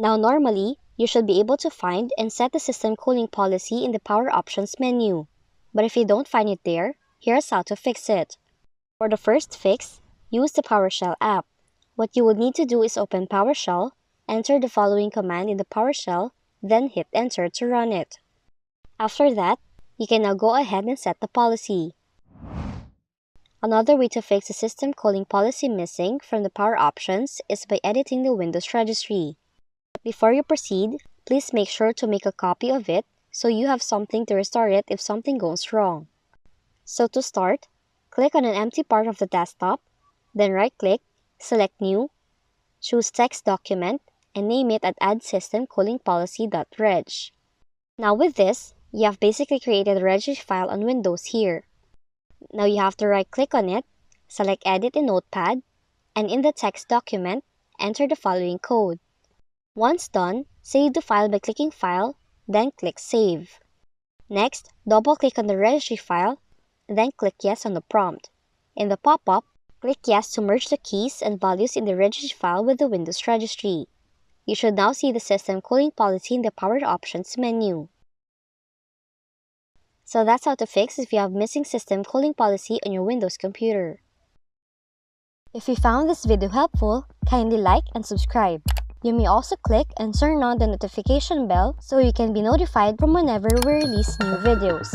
Now normally, you should be able to find and set the system cooling policy in the Power Options menu. But if you don't find it there, here's how to fix it. For the first fix, use the PowerShell app. What you would need to do is open PowerShell, enter the following command in the PowerShell, then hit enter to run it. After that, you can now go ahead and set the policy. Another way to fix the system cooling policy missing from the Power Options is by editing the Windows registry. Before you proceed, please make sure to make a copy of it so you have something to restore it if something goes wrong. So to start, click on an empty part of the desktop, then right-click, select New, choose Text Document, and name it at Add System Cooling Policy.reg. Now with this, you have basically created a registry file on Windows here. Now you have to right-click on it, select Edit in Notepad, and in the text document, enter the following code. Once done, save the file by clicking File, then click Save. Next, double-click on the registry file, then click Yes on the prompt. In the pop-up, click Yes to merge the keys and values in the registry file with the Windows registry. You should now see the system cooling policy in the Power Options menu. So that's how to fix if you have missing system cooling policy on your Windows computer. If you found this video helpful, kindly like and subscribe. You may also click and turn on the notification bell so you can be notified from whenever we release new videos.